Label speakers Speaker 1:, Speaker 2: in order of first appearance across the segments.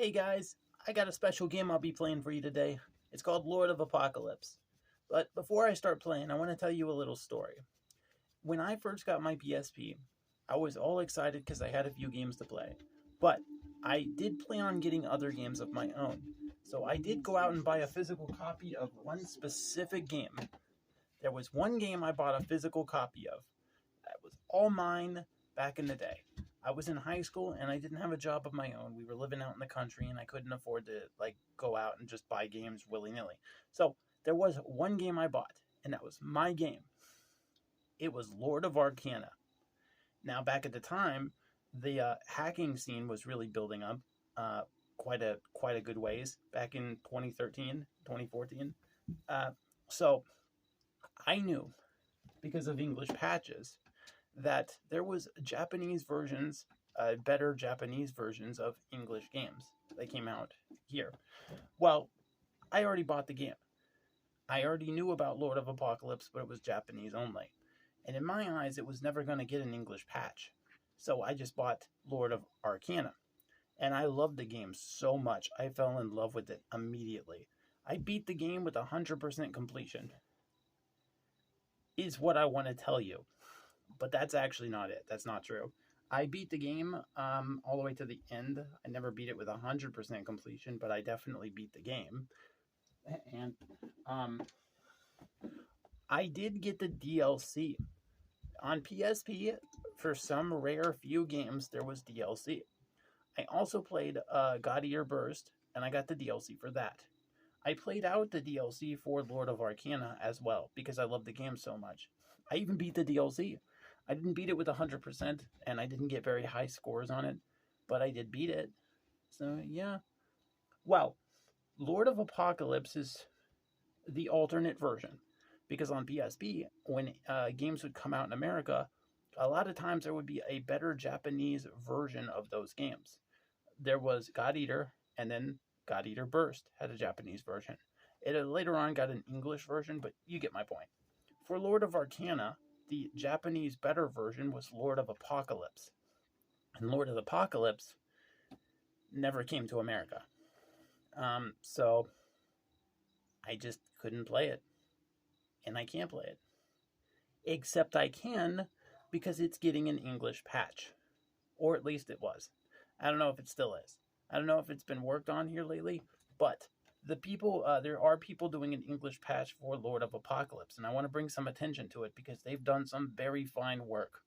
Speaker 1: Hey guys, I got a special game I'll be playing for you today. It's called Lord of Apocalypse. But before I start playing, I want to tell you a little story. When I first got my PSP, I was all excited because I had a few games to play. But I did plan on getting other games of my own. So I did go out and buy a physical copy of one specific game. There was one game I bought a physical copy of. That was all mine back in the day. I was in high school and I didn't have a job of my own. We were living out in the country and I couldn't afford to go out and just buy games willy-nilly. So there was one game I bought and that was my game. It was Lord of Arcana. Now back at the time, the hacking scene was really building up quite a good ways back in 2013, 2014. So I knew because of English patches that there was Japanese versions, better Japanese versions of English games that came out here. Well, I already bought the game. I already knew about Lord of Apocalypse, but it was Japanese only. And in my eyes, it was never going to get an English patch. So I just bought Lord of Arcana. And I loved the game so much, I fell in love with it immediately. I beat the game with 100% completion, is what I want to tell you. But that's actually not it. That's not true. I beat the game all the way to the end. I never beat it with 100% completion, but I definitely beat the game. And I did get the DLC. On PSP, for some rare few games, there was DLC. I also played God Eater Burst, and I got the DLC for that. I played out the DLC for Lord of Arcana as well, because I love the game so much. I even beat the DLC. I didn't beat it with 100%, and I didn't get very high scores on it, but I did beat it. So, yeah. Well, Lord of Apocalypse is the alternate version, because on PSP, when games would come out in America, a lot of times there would be a better Japanese version of those games. There was God Eater, and then God Eater Burst had a Japanese version. It later on got an English version, but you get my point. For Lord of Arcana, the Japanese better version was Lord of Apocalypse. And Lord of Apocalypse never came to America. So I just couldn't play it. And I can't play it. Except I can because it's getting an English patch. Or at least it was. I don't know if it still is. I don't know if it's been worked on here lately, but there are people doing an English patch for Lord of Apocalypse, and I want to bring some attention to it because they've done some very fine work,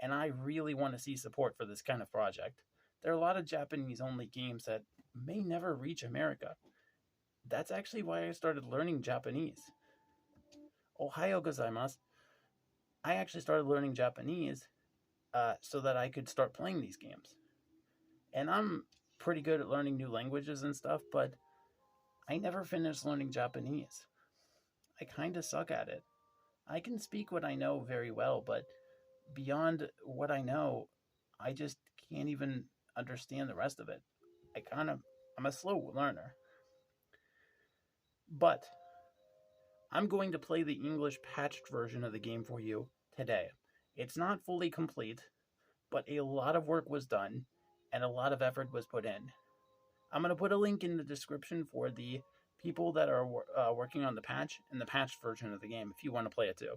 Speaker 1: and I really want to see support for this kind of project. There are a lot of Japanese-only games that may never reach America. That's actually why I started learning Japanese. Ohayo gozaimasu. I actually started learning Japanese so that I could start playing these games. And I'm pretty good at learning new languages and stuff, but I never finished learning Japanese. I kind of suck at it. I can speak what I know very well, but beyond what I know, I just can't even understand the rest of it. I'm a slow learner. But I'm going to play the English patched version of the game for you today. It's not fully complete, but a lot of work was done and a lot of effort was put in. I'm going to put a link in the description for the people that are working on the patch and the patched version of the game if you want to play it too.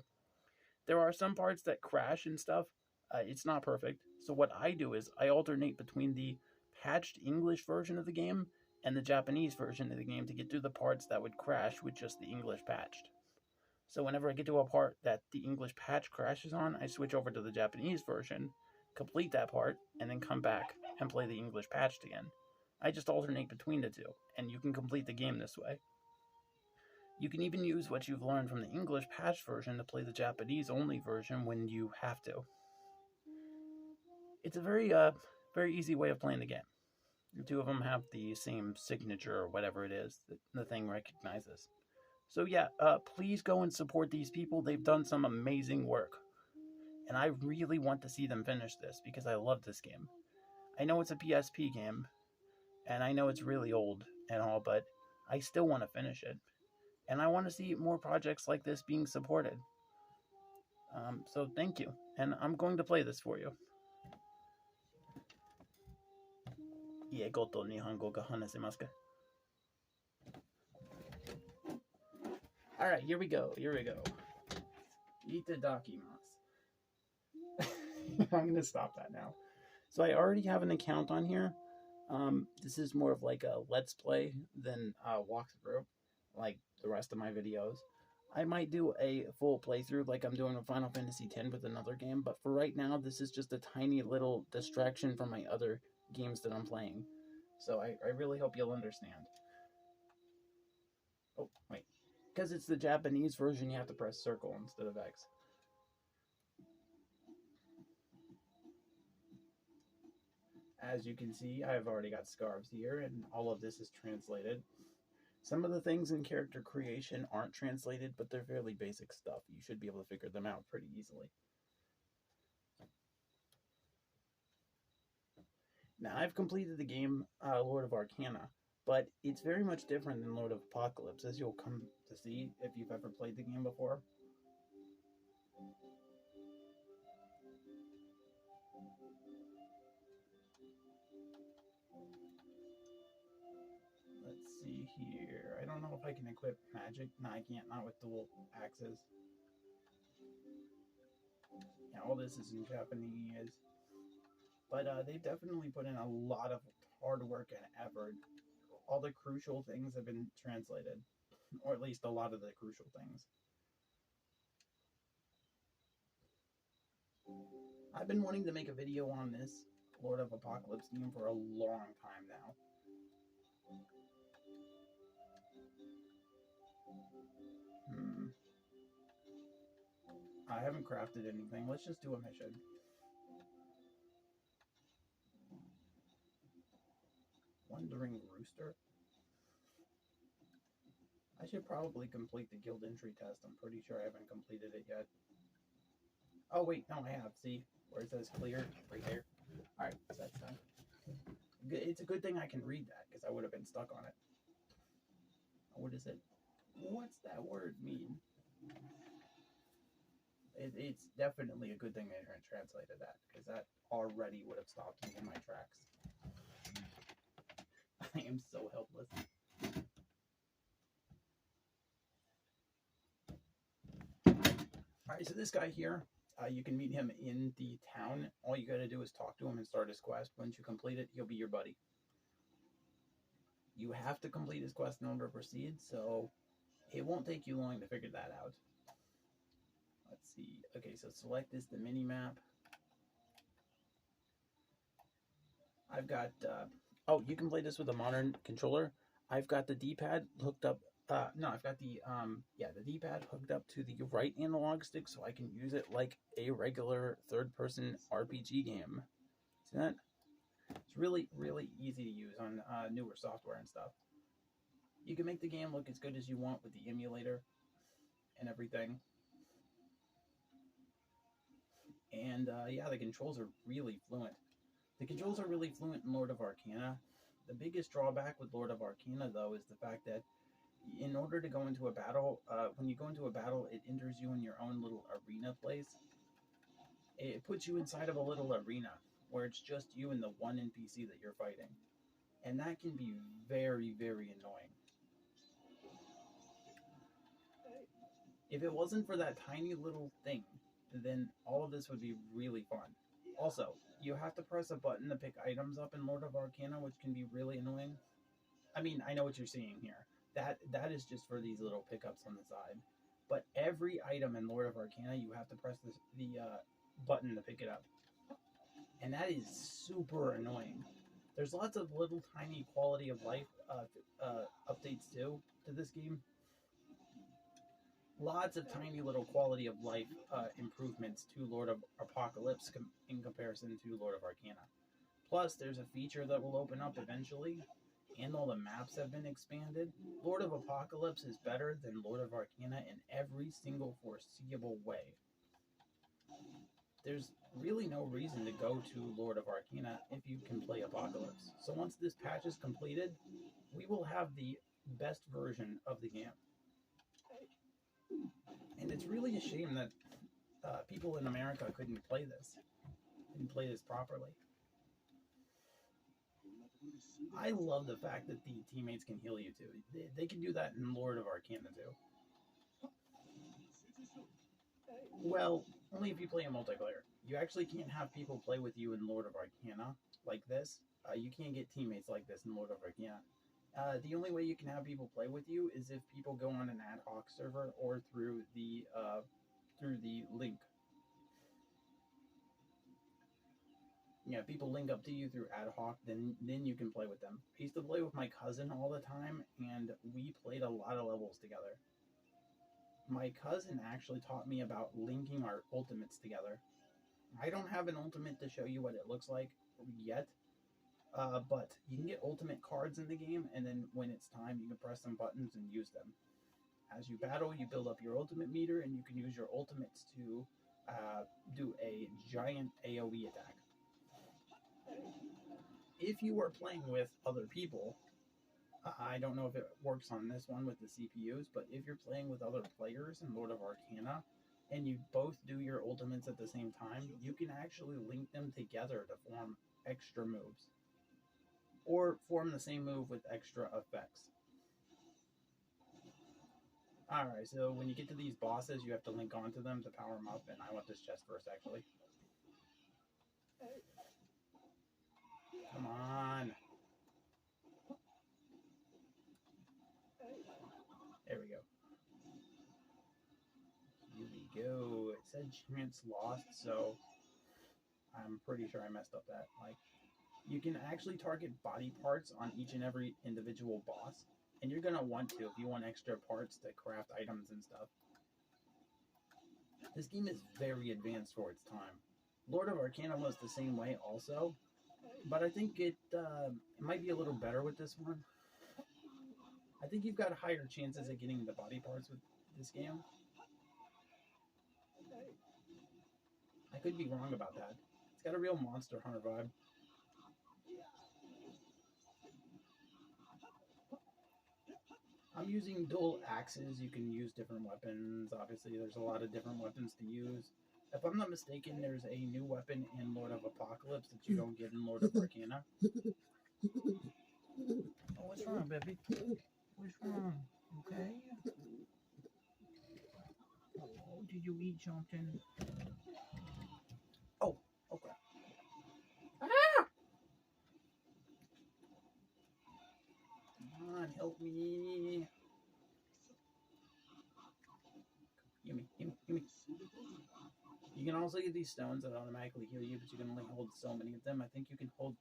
Speaker 1: There are some parts that crash and stuff. It's not perfect. So what I do is I alternate between the patched English version of the game and the Japanese version of the game to get through the parts that would crash with just the English patched. So whenever I get to a part that the English patch crashes on, I switch over to the Japanese version, complete that part, and then come back and play the English patched again. I just alternate between the two, and you can complete the game this way. You can even use what you've learned from the English patched version to play the Japanese-only version when you have to. It's a very easy way of playing the game. The two of them have the same signature or whatever it is that the thing recognizes. So yeah, please go and support these people. They've done some amazing work. And I really want to see them finish this because I love this game. I know it's a PSP game, and I know it's really old and all, but I still want to finish it. And I want to see more projects like this being supported. So thank you. And I'm going to play this for you. Iego to Nihongo ga hanasemasu ka? Alright, here we go. Itadakimasu. I'm going to stop that now. So I already have an account on here. This is more of like a let's play than a walkthrough, like the rest of my videos. I might do a full playthrough like I'm doing with Final Fantasy X with another game, but for right now, this is just a tiny little distraction from my other games that I'm playing. So I really hope you'll understand. Oh, wait. Because it's the Japanese version, you have to press circle instead of X. As you can see, I've already got scarves here, and all of this is translated. Some of the things in character creation aren't translated, but they're fairly basic stuff. You should be able to figure them out pretty easily. Now, I've completed the game Lord of Arcana, but it's very much different than Lord of Apocalypse, as you'll come to see if you've ever played the game before. Let's see here. I don't know if I can equip magic. No, I can't. Not with dual axes. Yeah, all this is in Japanese. But they've definitely put in a lot of hard work and effort. All the crucial things have been translated. Or at least a lot of the crucial things. I've been wanting to make a video on this Lord of Apocalypse game for a long time now. I haven't crafted anything. Let's just do a mission. Wandering Rooster? I should probably complete the guild entry test. I'm pretty sure I haven't completed it yet. Oh, wait, no, I have. See? Where it says clear? Right there. Alright, so that's done. It's a good thing I can read that, because I would have been stuck on it. What is it? What's that word mean? It's definitely a good thing they translated that, because that already would have stopped me in my tracks. I am so helpless. Alright, so this guy here, you can meet him in the town. All you gotta do is talk to him and start his quest. Once you complete it, he'll be your buddy. You have to complete his quest in order to proceed, so it won't take you long to figure that out. Let's see. Okay, so select this, the mini-map. I've got, oh, you can play this with a modern controller. I've got the D-pad hooked up, no, I've got the, the D-pad hooked up to the right analog stick so I can use it like a regular third-person RPG game. See that? It's really, really easy to use on newer software and stuff. You can make the game look as good as you want with the emulator and everything. And yeah, the controls are really fluent. The controls are really fluent in Lord of Arcana. The biggest drawback with Lord of Arcana, though, is the fact that in order to go into a battle, when you go into a battle, it enters you in your own little arena place. It puts you inside of a little arena where it's just you and the one NPC that you're fighting. And that can be very, very annoying. If it wasn't for that tiny little thing, then all of this would be really fun. Also, you have to press a button to pick items up in Lord of Arcana, which can be really annoying. I mean, I know what you're seeing here. That is just for these little pickups on the side. But every item in Lord of Arcana, you have to press the button to pick it up. And that is super annoying. There's lots of little tiny quality of life updates too to this game. Lots of tiny little quality of life improvements to Lord of Apocalypse in comparison to Lord of Arcana. Plus, there's a feature that will open up eventually, and all the maps have been expanded. Lord of Apocalypse is better than Lord of Arcana in every single foreseeable way. There's really no reason to go to Lord of Arcana if you can play Apocalypse. So once this patch is completed, we will have the best version of the game. And it's really a shame that people in America couldn't play this properly. I love the fact that the teammates can heal you too. They can do that in Lord of Arcana too. Well, only if you play a multiplayer. You actually can't have people play with you in Lord of Arcana like this. You can't get teammates like this in Lord of Arcana. The only way you can have people play with you is if people go on an ad hoc server or through the link. Yeah, people link up to you through ad hoc, then you can play with them. I used to play with my cousin all the time, and we played a lot of levels together. My cousin actually taught me about linking our ultimates together. I don't have an ultimate to show you what it looks like yet, but you can get ultimate cards in the game, and then when it's time, you can press some buttons and use them. As you battle, you build up your ultimate meter, and you can use your ultimates to do a giant AoE attack. If you are playing with other people, I don't know if it works on this one with the CPUs, but if you're playing with other players in Lord of Arcana, and you both do your ultimates at the same time, you can actually link them together to form extra moves. Or form the same move with extra effects. Alright, so when you get to these bosses, you have to link onto them to power them up, and I want this chest first, actually. Come on. There we go. Here we go. It said chance lost, so I'm pretty sure I messed up that. Like, you can actually target body parts on each and every individual boss, and you're gonna want to if you want extra parts to craft items and stuff. This game is very advanced for its time. Lord of Arcana was the same way also, but I think it might be a little better with this one. I think you've got higher chances of getting the body parts with this game. I could be wrong about that. It's got a real Monster Hunter vibe. I'm using dual axes. You can use different weapons. Obviously, there's a lot of different weapons to use. If I'm not mistaken, there's a new weapon in Lord of Apocalypse that you don't get in Lord of Arcana. Oh, what's wrong, baby? What's wrong? Okay? Oh, did you eat something? Oh, okay. Ah! Come on, help me. Gimme, gimme, gimme. You can also get these stones that automatically heal you, but you can only hold so many of them. I think you can hold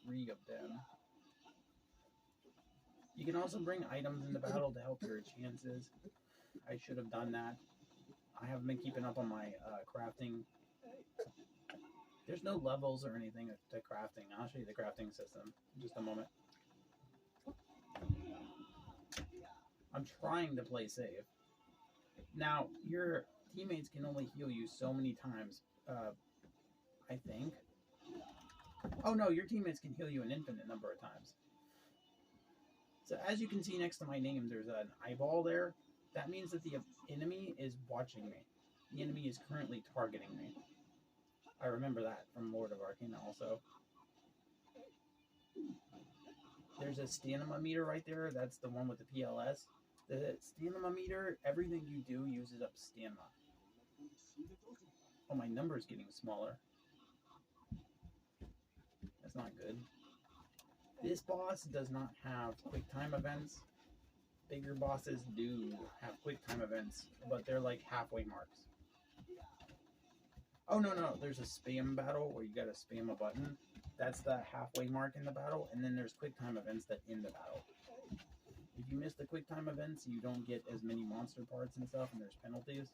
Speaker 1: 3 of them. You can also bring items into battle to help your chances. I should have done that. I haven't been keeping up on my crafting. There's no levels or anything to crafting. I'll show you the crafting system in just a moment. I'm trying to play safe. Now, your teammates can only heal you so many times, I think. Oh no, your teammates can heal you an infinite number of times. So as you can see next to my name, there's an eyeball there. That means that the enemy is watching me. The enemy is currently targeting me. I remember that from Lord of Arcana also. There's a stamina meter right there. That's the one with the PLS. The stamina meter, everything you do uses up stamina. Oh, my number's getting smaller. That's not good. This boss does not have quick time events. Bigger bosses do have quick time events, but they're like halfway marks. Oh, no, there's a spam battle where you gotta spam a button. That's the halfway mark in the battle, and then there's quick time events that end the battle. If you miss the quick time events, you don't get as many monster parts and stuff, and there's penalties.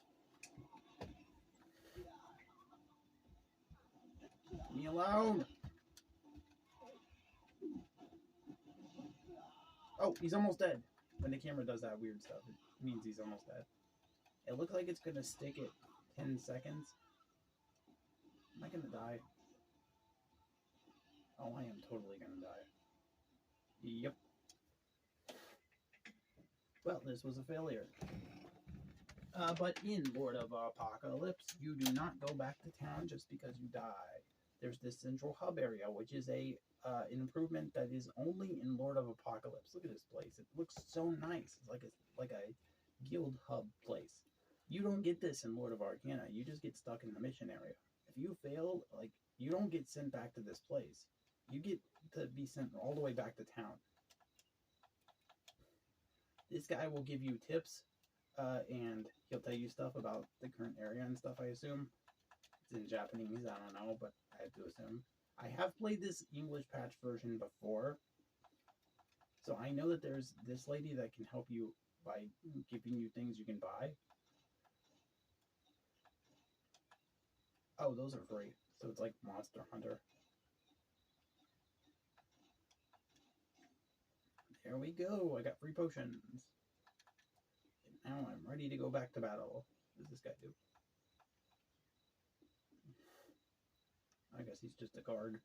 Speaker 1: Leave me alone! Oh, he's almost dead. When the camera does that weird stuff, it means he's almost dead. It looks like it's gonna stick at 10 seconds. Am I gonna die? Oh, I am totally gonna die. Yep. Well, this was a failure. But in Lord of Apocalypse, you do not go back to town just because you die. There's this central hub area, which is a an improvement that is only in Lord of Apocalypse. Look at this place. It looks so nice. It's like a guild hub place. You don't get this in Lord of Arcana. You just get stuck in the mission area. If you fail, like, you don't get sent back to this place. You get to be sent all the way back to town. This guy will give you tips, and he'll tell you stuff about the current area and stuff, I assume. It's in Japanese, I don't know, but I have to assume. I have played this English patch version before, so I know that there's this lady that can help you by giving you things you can buy. Oh, those are free. So it's like Monster Hunter. There we go. I got free potions. And now I'm ready to go back to battle. What does this guy do? I guess he's just a guard.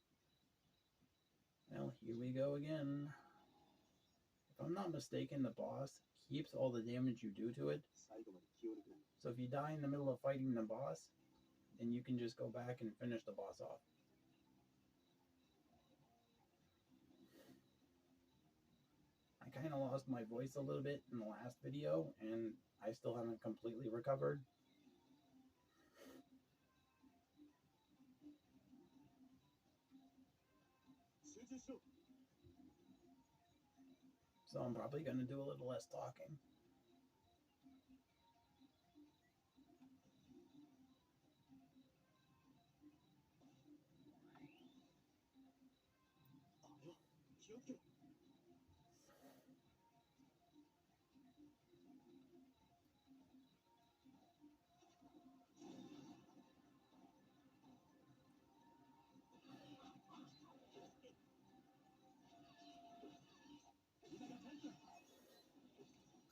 Speaker 1: Well, here we go again. If I'm not mistaken, the boss keeps all the damage you do to it. So if you die in the middle of fighting the boss, then you can just go back and finish the boss off. I kind of lost my voice a little bit in the last video, and I still haven't completely recovered. So I'm probably going to do a little less talking.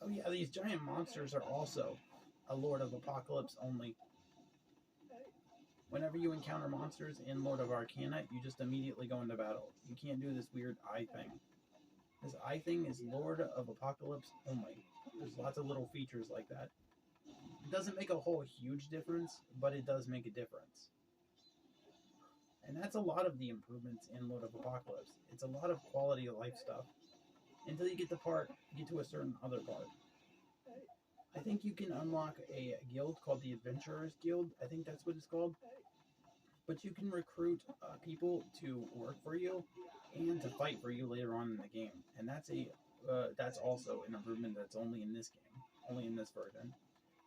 Speaker 1: Oh yeah, these giant monsters are also a Lord of Apocalypse only. Whenever you encounter monsters in Lord of Arcana, you just immediately go into battle. You can't do this weird eye thing. This eye thing is Lord of Apocalypse only. There's lots of little features like that. It doesn't make a whole huge difference, but it does make a difference. And that's a lot of the improvements in Lord of Apocalypse. It's a lot of quality of life stuff. Until you get to a certain other part. I think you can unlock a guild called the Adventurers Guild. I think that's what it's called. But you can recruit people to work for you and to fight for you later on in the game. And that's also an improvement that's only in this game, only in this version.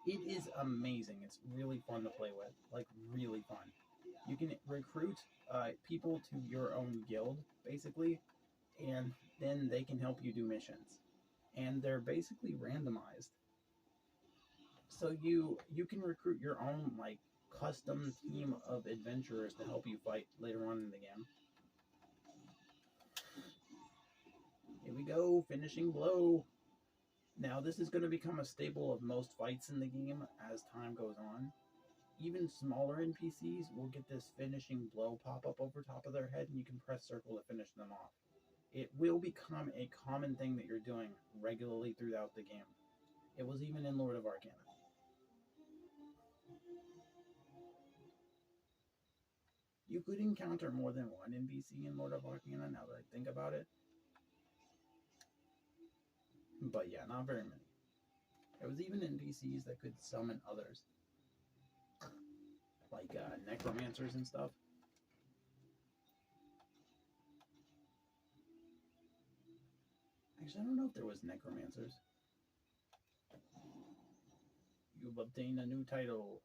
Speaker 1: It is amazing. It's really fun to play with, like really fun. You can recruit people to your own guild, basically, and then they can help you do missions. And they're basically randomized. So you can recruit your own like custom team of adventurers to help you fight later on in the game. Here we go, finishing blow. Now this is going to become a staple of most fights in the game as time goes on. Even smaller NPCs will get this finishing blow pop up over top of their head, and you can press circle to finish them off. It will become a common thing that you're doing regularly throughout the game. It was even in Lord of Arcana. You could encounter more than one NPC in Lord of Arcana now that I think about it. But yeah, not very many. There was even NPCs that could summon others. Like necromancers and stuff. Actually, I don't know if there was necromancers. You've obtained a new title.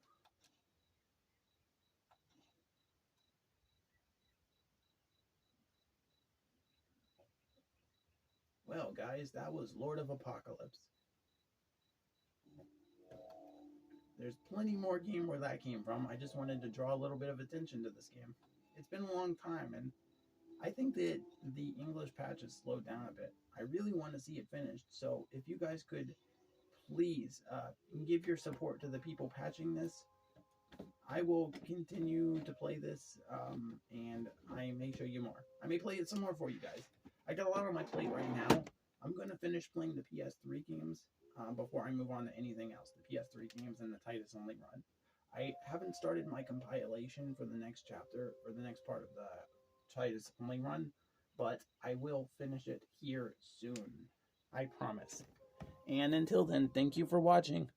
Speaker 1: Well, guys, that was Lord of Apocalypse. There's plenty more game where that came from. I just wanted to draw a little bit of attention to this game. It's been a long time, and I think that the English patch has slowed down a bit. I really want to see it finished, so if you guys could please give your support to the people patching this, I will continue to play this, and I may show you more. I may play it some more for you guys. I got a lot on my plate right now. I'm going to finish playing the PS3 games before I move on to anything else. The PS3 games and the Titus Only run. I haven't started my compilation for the next chapter, or the next part of the Titus Only run, but I will finish it here soon. I promise. And until then, thank you for watching.